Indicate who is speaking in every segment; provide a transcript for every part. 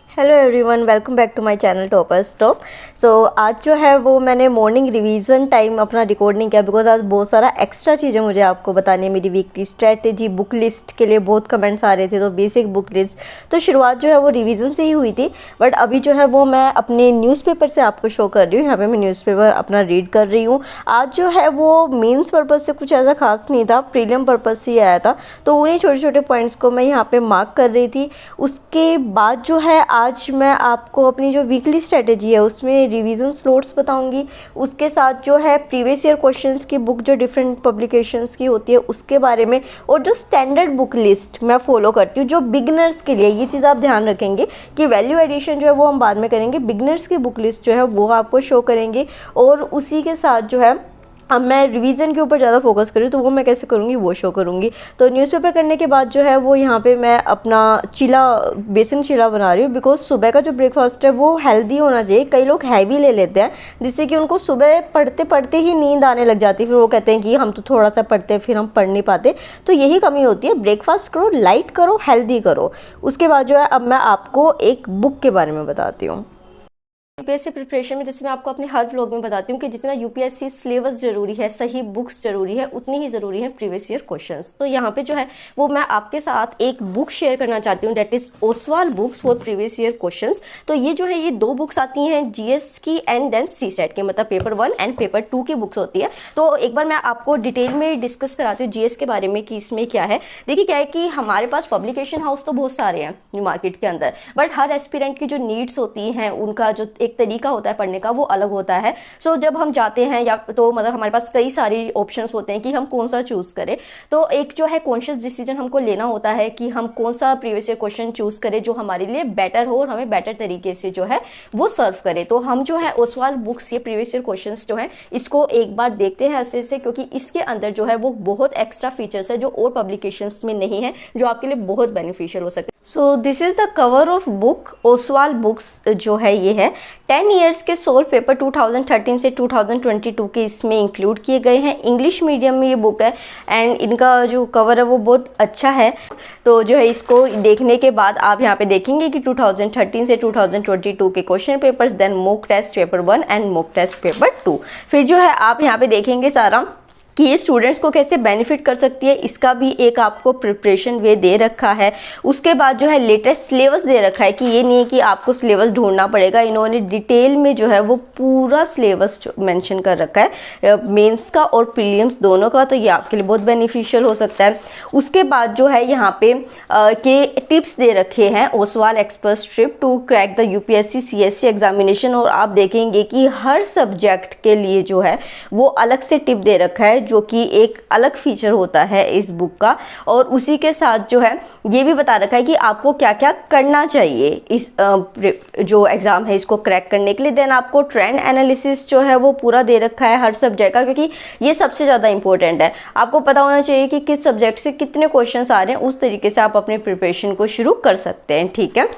Speaker 1: Hello everyone, welcome back to my channel topper stop. So आज जो है वो मैंने मॉर्निंग रिवीजन टाइम अपना रिकॉर्ड नहीं किया बिकॉज आज बहुत सारा एक्स्ट्रा चीज़ें मुझे आपको बतानी है। मेरी वीकली स्ट्रेटेजी, बुक लिस्ट के लिए बहुत कमेंट्स आ रहे थे, तो बेसिक बुक लिस्ट तो शुरुआत जो है वो रिवीजन से ही हुई थी, बट अभी जो है वो मैं अपने न्यूज़पेपर से आपको शो कर रही हूँ। यहाँ पर मैं न्यूज़पेपर अपना रीड कर रही हूँ। आज जो है वो मेन्स पर्पज़ से कुछ ऐसा खास नहीं था, प्रीलिम पर्पज़ से ही आया था, तो उन्हीं छोटे छोटे पॉइंट्स को मैं यहाँ पर मार्क कर रही थी। उसके बाद जो है आज मैं आपको अपनी जो वीकली स्ट्रेटेजी है उसमें रिवीजन स्लॉट्स बताऊंगी। उसके साथ जो है प्रीवियस ईयर क्वेश्चंस की बुक जो डिफरेंट पब्लिकेशंस की होती है उसके बारे में, और जो स्टैंडर्ड बुक लिस्ट मैं फॉलो करती हूँ जो बिगनर्स के लिए, ये चीज़ आप ध्यान रखेंगे कि वैल्यू एडिशन जो है वो हम बाद में करेंगे, बिगनर्स की बुक लिस्ट जो है वो आपको शो करेंगे। और उसी के साथ जो है अब मैं रिवीजन के ऊपर ज़्यादा फोकस करूँ तो वो मैं कैसे करूँगी वो शो करूँगी। तो न्यूज़पेपर करने के बाद जो है वो यहाँ पे मैं अपना चीला, बेसन चीला बना रही हूँ बिकॉज सुबह का जो ब्रेकफास्ट है वो हेल्दी होना चाहिए। कई लोग हैवी ले लेते हैं जिससे कि उनको सुबह पढ़ते पढ़ते ही नींद आने लग जाती है, फिर वो कहते हैं कि हम तो थोड़ा सा पढ़ते हैं फिर हम पढ़ नहीं पाते। तो यही कमी होती है, ब्रेकफास्ट करो, लाइट करो, हेल्दी करो। उसके बाद जो है अब मैं आपको एक बुक के बारे में बताती हूँ। यूपीएससी प्रिपरेशन में जैसे मैं आपको अपने हर व्लॉग में बताती हूँ कि जितना यूपीएससी सिलेबस जरूरी है, सही बुक्स जरूरी है, उतनी ही जरूरी है प्रीवियस ईयर क्वेश्चंस। तो यहाँ पे जो है वो मैं आपके साथ एक बुक शेयर करना चाहती हूँ, that is Oswal books for previous year questions. तो ये जो है ये दो बुक्स आती हैं जीएस की एंड देन सीसेट की, मतलब पेपर 1 एंड पेपर 2 की बुक्स होती है। तो एक बार मैं आपको डिटेल में डिस्कस कराती हूँ जीएस के बारे में कि इसमें क्या है। देखिए क्या है कि हमारे पास पब्लिकेशन हाउस तो बहुत सारे हैं मार्केट के अंदर, बट हर एस्पिरेंट की जो नीड्स होती हैं उनका जो एक तरीका होता है पढ़ने का वो अलग होता है। सो जब हम जाते हैं या तो मतलब हमारे पास कई सारी ऑप्शंस होते हैं कि हम कौन सा चूज करें, तो एक जो है कॉन्शियस डिसीजन हमको लेना होता है कि हम कौन सा प्रीवियस ईयर क्वेश्चन चूज करें जो हमारे लिए बेटर हो और हमें बेटर तरीके से जो है वो सर्व करे। तो हम जो है ओसवाल बुक्स ये प्रीवियस ईयर क्वेश्चन जो है इसको एक बार देखते हैं अच्छे से, क्योंकि इसके अंदर जो है वो बहुत एक्स्ट्रा फीचर्स है जो और पब्लिकेशंस में नहीं है, जो आपके लिए बहुत बेनिफिशियल हो सकते हैं। So this is the cover of book Oswal books जो है ये है 10 ईयर्स के सोल पेपर 2013 से 2022 के इसमें इंक्लूड किए गए हैं। इंग्लिश मीडियम में ये बुक है एंड इनका जो कवर है वो बहुत अच्छा है। तो जो है इसको देखने के बाद आप यहाँ पे देखेंगे कि 2013 से 2022 के question papers, then mock test paper 1 and mock test paper 2। फिर जो है आप यहाँ पे देखेंगे सारा कि ये स्टूडेंट्स को कैसे बेनिफिट कर सकती है, इसका भी एक आपको प्रिपरेशन वे दे रखा है। उसके बाद जो है लेटेस्ट सिलेबस दे रखा है कि ये नहीं है कि आपको सिलेबस ढूंढना पड़ेगा, इन्होंने डिटेल में जो है वो पूरा सिलेबस मेंशन कर रखा है मेंस का और प्रीलिम्स दोनों का, तो ये आपके लिए बहुत बेनिफिशियल हो सकता है। उसके बाद जो है यहाँ पे के टिप्स दे रखे हैं Oswaal expert trip to crack the UPSC CSC examination, और आप देखेंगे कि हर सब्जेक्ट के लिए जो है वो अलग से टिप दे रखा है जो कि एक अलग फीचर होता है इस बुक का। और उसी के साथ जो है ये भी बता रखा है कि आपको क्या क्या करना चाहिए इस जो एग्जाम है इसको क्रैक करने के लिए। देन आपको ट्रेंड एनालिसिस जो है वो पूरा दे रखा है हर सब्जेक्ट का, क्योंकि ये सबसे ज़्यादा इंपॉर्टेंट है। आपको पता होना चाहिए कि किस सब्जेक्ट से कितने क्वेश्चन आ रहे हैं, उस तरीके से आप अपने प्रिपरेशन को शुरू कर सकते हैं, ठीक है।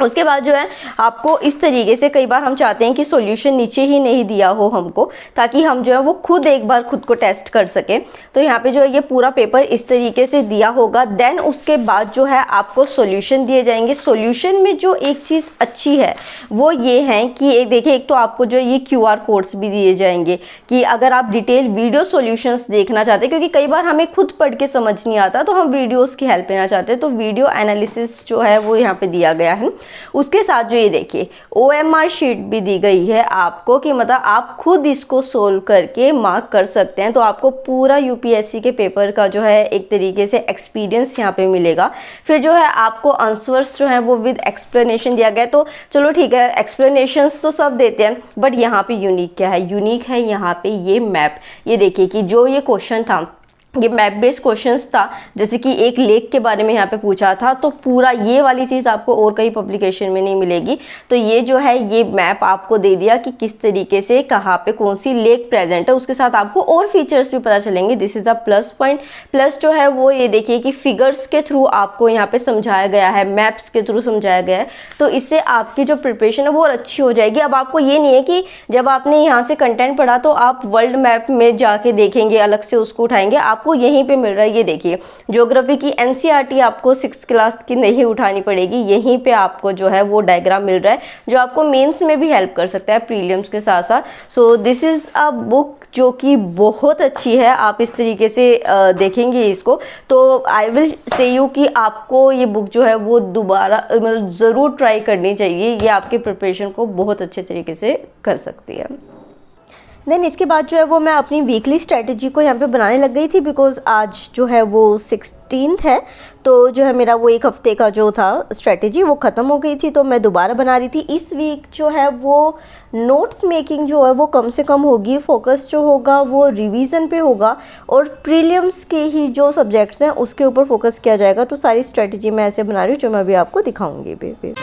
Speaker 1: उसके बाद जो है आपको इस तरीके से, कई बार हम चाहते हैं कि सॉल्यूशन नीचे ही नहीं दिया हो हमको, ताकि हम जो है वो खुद एक बार खुद को टेस्ट कर सकें। तो यहाँ पे जो है ये पूरा पेपर इस तरीके से दिया होगा। देन उसके बाद जो है आपको सॉल्यूशन दिए जाएंगे। सॉल्यूशन में जो एक चीज़ अच्छी है वो ये है कि एक देखिए, एक तो आपको जो ये QR कोड्स भी दिए जाएंगे कि अगर आप डिटेल वीडियो सॉल्यूशंस देखना चाहते हैं, क्योंकि कई बार हमें खुद पढ़ के समझ नहीं आता तो हम वीडियोज़ की हेल्प लेना चाहते हैं, तो वीडियो एनालिसिस जो है वो यहाँ पे दिया गया है। उसके साथ जो ये देखिए OMR शीट भी दी गई है आपको, कि मतलब आप खुद इसको सोल्व करके मार्क कर सकते हैं। तो आपको पूरा यूपीएससी के पेपर का जो है एक तरीके से एक्सपीरियंस यहाँ पे मिलेगा। फिर जो है आपको आंसर्स जो है वो विद एक्सप्लेनेशन दिया गया है। तो चलो ठीक है, एक्सप्लेनेशंस तो सब देते हैं, बट यहाँ पे यूनिक क्या है, यूनिक है यहाँ पे ये मैप। ये देखिए कि जो ये क्वेश्चन था ये मैप बेस्ड क्वेश्चंस था, जैसे कि एक लेक के बारे में यहाँ पे पूछा था, तो पूरा ये वाली चीज़ आपको और कई पब्लिकेशन में नहीं मिलेगी। तो ये जो है ये मैप आपको दे दिया कि किस तरीके से कहाँ पे कौन सी लेक प्रेजेंट है, उसके साथ आपको और फीचर्स भी पता चलेंगे। This is a plus point. Plus जो है वो ये देखिए कि फिगर्स के थ्रू आपको यहाँ पे समझाया गया है, मैप्स के थ्रू समझाया गया है, तो इससे आपकी जो प्रिपरेशन है वो और अच्छी हो जाएगी। अब आपको ये नहीं है कि जब आपने यहाँ से कंटेंट पढ़ा तो आप वर्ल्ड मैप में जाके देखेंगे, अलग से उसको उठाएंगे। आप आपको यहीं पे मिल रहा है। ये देखिए ज्योग्राफी की एनसीईआरटी आपको 6th क्लास की नहीं उठानी पड़ेगी, यहीं पे आपको जो है वो डायग्राम मिल रहा है जो आपको मेंस में भी हेल्प कर सकता है प्रीलिम्स के साथ साथ। So this is a book जो कि बहुत अच्छी है। आप इस तरीके से देखेंगे इसको तो आई विल से यू कि आपको ये बुक जो है वो दोबारा मतलब ज़रूर ट्राई करनी चाहिए। ये आपके प्रिपरेशन को बहुत अच्छे तरीके से कर सकती है। देन इसके बाद जो है वो मैं अपनी वीकली स्ट्रेटजी को यहाँ पे बनाने लग गई थी, बिकॉज़ आज जो है वो 16th है, तो जो है मेरा वो एक हफ्ते का जो था स्ट्रेटजी वो ख़त्म हो गई थी, तो मैं दोबारा बना रही थी। इस वीक जो है वो नोट्स मेकिंग जो है वो कम से कम होगी, फोकस जो होगा वो रिवीजन पे होगा और प्रीलिम्स के ही जो सब्जेक्ट्स हैं उसके ऊपर फोकस किया जाएगा। तो सारी स्ट्रेटजी मैं ऐसे बना रही हूँ जो मैं अभी आपको दिखाऊँगी भी।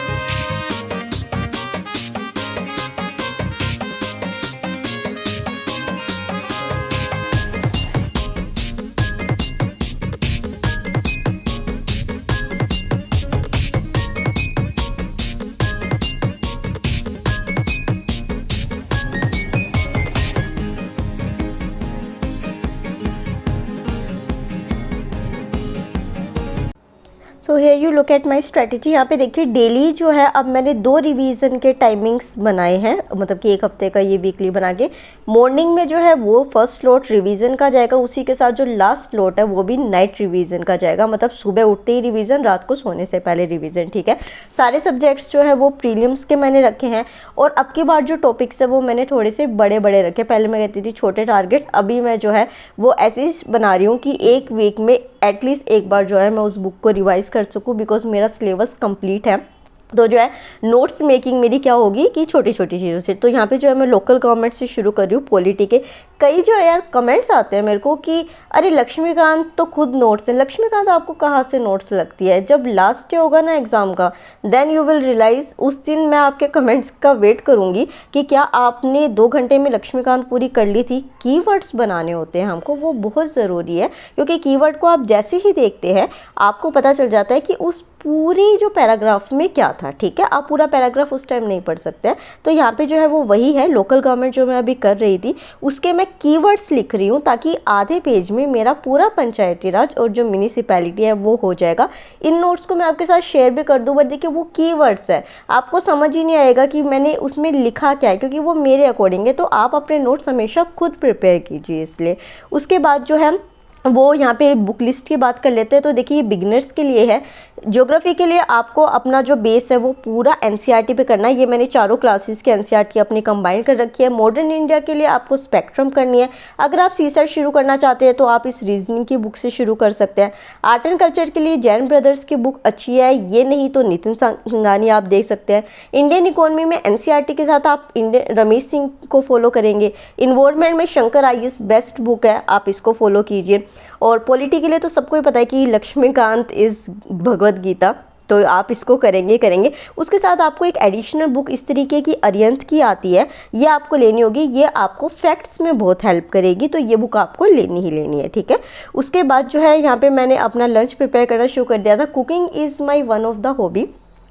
Speaker 1: So here you look at my strategy. यहाँ पे देखिए डेली जो है अब मैंने 2 रिवीजन के टाइमिंग्स बनाए हैं, मतलब कि एक हफ्ते का ये वीकली बना के। मॉर्निंग में जो है वो फर्स्ट स्लॉट रिवीजन का जाएगा, उसी के साथ जो लास्ट स्लॉट है वो भी नाइट रिवीजन का जाएगा, मतलब सुबह उठते ही रिवीजन, रात को सोने से पहले रिवीजन। ठीक है, सारे सब्जेक्ट्स जो है वो प्रीलिम्स के मैंने रखे हैं और अब की बार जो टॉपिक्स है वो मैंने थोड़े से बड़े बड़े रखे। पहले मैं कहती थी छोटे टारगेट्स, अभी मैं जो है वो ऐसे बना रही हूँ कि एक वीक में एटलीस्ट एक बार जो है मैं उस बुक को रिवाइज कर सकूँ, बिकॉज मेरा सिलेबस कंप्लीट है। तो जो है नोट्स मेकिंग मेरी क्या होगी कि छोटी छोटी चीज़ों से। तो यहाँ पे जो है मैं लोकल गवर्नमेंट से शुरू कर रही हूँ, पॉलिटी के। कई जो है यार कमेंट्स आते हैं मेरे को कि अरे लक्ष्मीकांत तो खुद नोट्स है। लक्ष्मीकांत आपको कहाँ से नोट्स लगती है? जब लास्ट डे होगा ना एग्ज़ाम का, देन यू विल रियलाइज़। उस दिन मैं आपके कमेंट्स का वेट करूँगी कि क्या आपने 2 घंटे में लक्ष्मीकांत पूरी कर ली थी। कीवर्ड्स बनाने होते हैं हमको, वो बहुत ज़रूरी है, क्योंकि कीवर्ड को आप जैसे ही देखते हैं आपको पता चल जाता है कि उस पूरी जो पैराग्राफ में क्या था। ठीक है, आप पूरा पैराग्राफ उस टाइम नहीं पढ़ सकते हैं। तो यहाँ पे जो है वो वही है लोकल गवर्नमेंट जो मैं अभी कर रही थी, उसके मैं कीवर्ड्स लिख रही हूँ ताकि आधे पेज में मेरा पूरा पंचायती राज और जो म्यूनिसिपैलिटी है वो हो जाएगा। इन नोट्स को मैं आपके साथ शेयर भी कर दूँ, बट देखिए वो कीवर्ड्स है, आपको समझ ही नहीं आएगा कि मैंने उसमें लिखा क्या है, क्योंकि वो मेरे अकॉर्डिंग है। तो आप अपने नोट्स हमेशा खुद प्रिपेयर कीजिए इसलिए। उसके बाद जो है वो यहाँ पे बुक लिस्ट की बात कर लेते हैं। तो देखिए ये बिगिनर्स के लिए है। ज्योग्राफी के लिए आपको अपना जो बेस है वो पूरा एनसीईआरटी पे करना है। ये मैंने चारों क्लासेस के एनसीईआरटी अपनी कंबाइन कर रखी है। मॉडर्न इंडिया के लिए आपको स्पेक्ट्रम करनी है। अगर आप सीसेट शुरू करना चाहते हैं तो आप इस रीजनिंग की बुक से शुरू कर सकते हैं। आर्ट एंड कल्चर के लिए जैन ब्रदर्स की बुक अच्छी है, ये नहीं तो नितिन संघानी आप देख सकते हैं। इंडियन इकोनॉमी में एनसीईआरटी के साथ आप रमेश सिंह को फॉलो करेंगे। इन्वायरमेंट में शंकर आईएएस बेस्ट बुक है, आप इसको फॉलो कीजिए। और पॉलिटी के लिए तो सबको ही पता है कि लक्ष्मीकांत इज़ भगवद गीता, तो आप इसको करेंगे। उसके साथ आपको एक एडिशनल बुक इस तरीके की अरिहंत की आती है, ये आपको लेनी होगी। ये आपको फैक्ट्स में बहुत हेल्प करेगी, तो ये बुक आपको लेनी ही लेनी है। ठीक है, उसके बाद जो है यहाँ पे मैंने अपना लंच प्रिपेयर करना शुरू कर दिया था। Cooking is my one of the hobby,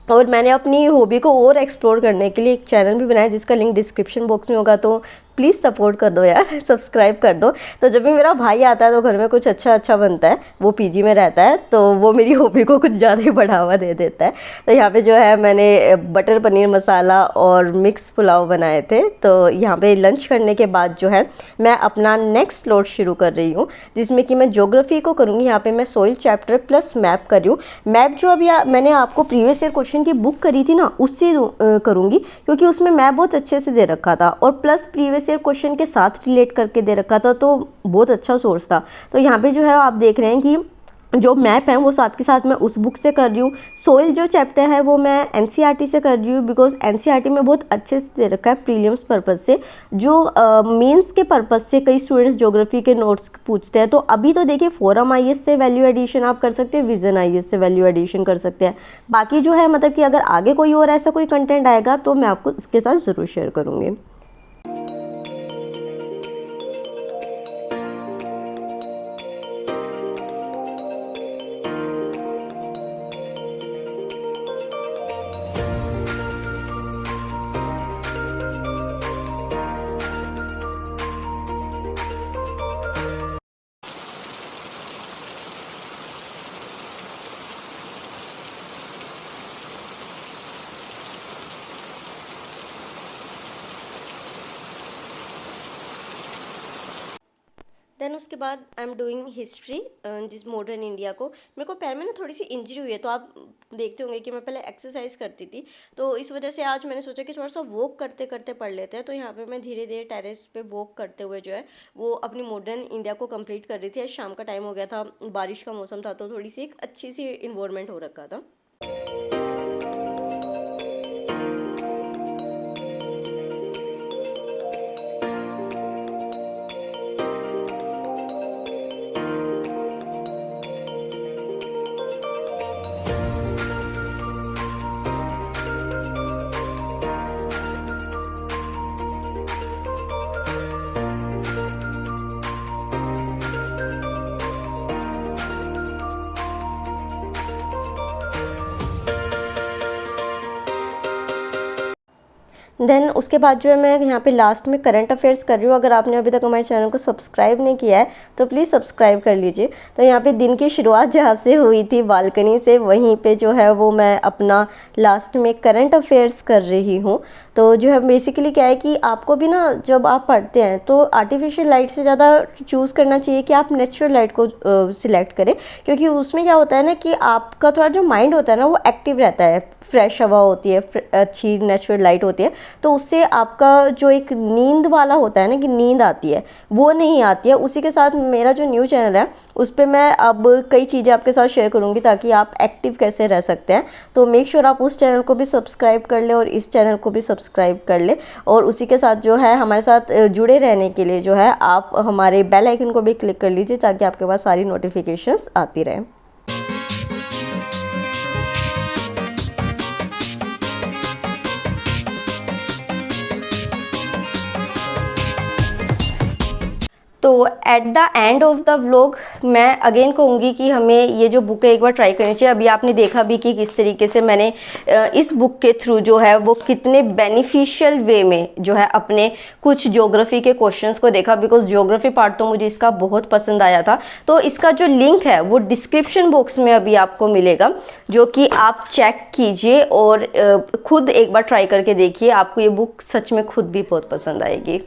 Speaker 1: और मैंने अपनी हॉबी को और एक्सप्लोर करने के लिए एक चैनल भी बनाया जिसका लिंक डिस्क्रिप्शन बॉक्स में होगा, तो प्लीज़ सपोर्ट कर दो यार, सब्सक्राइब कर दो। तो जब भी मेरा भाई आता है तो घर में कुछ अच्छा बनता है, वो पीजी में रहता है, तो वो मेरी हॉबी को कुछ ज़्यादा ही बढ़ावा दे देता है। तो यहाँ पे जो है मैंने बटर पनीर मसाला और मिक्स पुलाव बनाए थे। तो यहाँ पे लंच करने के बाद जो है मैं अपना नेक्स्ट स्लॉट शुरू कर रही हूँ, जिसमें कि मैं ज्योग्राफी को करूँगी। यहाँ पर मैं सॉइल चैप्टर प्लस मैप कर रही हूँ। मैप जो अभी मैंने आपको प्रीवियस ईयर क्वेश्चन की बुक करी थी ना, उससे करूँगी, क्योंकि उसमें मैप बहुत अच्छे से दे रखा था और प्लस प्रीवियस ईयर क्वेश्चन के साथ रिलेट करके दे रखा था, तो बहुत अच्छा सोर्स था। तो यहाँ पे जो है आप देख रहे हैं कि जो मैप है वो साथ के साथ मैं उस बुक से कर रही हूँ। सोइल जो चैप्टर है वो मैं एनसीईआरटी से कर रही हूँ, बिकॉज एनसीईआरटी में बहुत अच्छे से दे रखा है प्रीलिम्स पर्पस से। जो मेंस के पर्पस से कई स्टूडेंट्स ज्योग्राफी के नोट्स पूछते हैं, तो अभी तो देखिए फोरम आईएएस से वैल्यू एडिशन आप कर सकते हैं, विजन आईएएस से वैल्यू एडिशन कर सकते हैं। बाकी जो है मतलब कि अगर आगे कोई और ऐसा कोई कंटेंट आएगा तो मैं आपको इसके साथ ज़रूर शेयर करूँगी। देन उसके बाद आई एम डूइंग हिस्ट्री जिस मॉडर्न इंडिया को। मेरे को पैर में ना थोड़ी सी इंजरी हुई है, तो आप देखते होंगे कि मैं पहले एक्सरसाइज करती थी, तो इस वजह से आज मैंने सोचा कि थोड़ा सा वॉक करते करते पढ़ लेते हैं। तो यहाँ पे मैं धीरे धीरे टेरेस पे वॉक करते हुए जो है वो अपनी मॉडर्न इंडिया को कंप्लीट कर रही थी। आज शाम का टाइम हो गया था, बारिश का मौसम था, तो थोड़ी सी एक अच्छी सी इन्वायरमेंट हो रखा था। देन उसके बाद जो है मैं यहाँ पे लास्ट में करंट अफेयर्स कर रही हूँ। अगर आपने अभी तक हमारे चैनल को सब्सक्राइब नहीं किया है तो प्लीज़ सब्सक्राइब कर लीजिए। तो यहाँ पे दिन की शुरुआत जहाँ से हुई थी बालकनी से, वहीं पे जो है वो मैं अपना लास्ट में करंट अफेयर्स कर रही हूँ। तो जो है बेसिकली क्या है कि आपको भी ना जब आप पढ़ते हैं तो आर्टिफिशियल लाइट से ज़्यादा चूज़ करना चाहिए कि आप नेचुरल लाइट को सिलेक्ट करें, क्योंकि उसमें क्या होता है ना कि आपका थोड़ा जो माइंड होता है ना वो एक्टिव रहता है, फ्रेश हवा होती है, अच्छी नेचुरल लाइट होती है, तो उससे आपका जो एक नींद वाला होता है ना कि नींद आती है वो नहीं आती है। उसी के साथ मेरा जो न्यू चैनल है उस पर मैं अब कई चीज़ें आपके साथ शेयर करूँगी ताकि आप एक्टिव कैसे रह सकते हैं। तो मेक श्योर आप उस चैनल को भी सब्सक्राइब कर ले और इस चैनल को भी सब्सक्राइब कर ले, और उसी के साथ जो है हमारे साथ जुड़े रहने के लिए जो है आप हमारे बेल आइकन को भी क्लिक कर लीजिए ताकि आपके पास सारी नोटिफिकेशंस आती रहें। तो at the end of the vlog मैं अगेन कहूँगी कि हमें ये जो बुक है एक बार ट्राई करनी चाहिए। अभी आपने देखा भी कि किस तरीके से मैंने इस बुक के थ्रू जो है वो कितने बेनिफिशियल वे में जो है अपने कुछ ज्योग्राफी के क्वेश्चंस को देखा, बिकॉज ज्योग्राफी पार्ट तो मुझे इसका बहुत पसंद आया था। तो इसका जो लिंक है वो डिस्क्रिप्शन बॉक्स में अभी आपको मिलेगा, जो कि आप चेक कीजिए और खुद एक बार ट्राई करके देखिए, आपको ये बुक सच में खुद भी बहुत पसंद आएगी।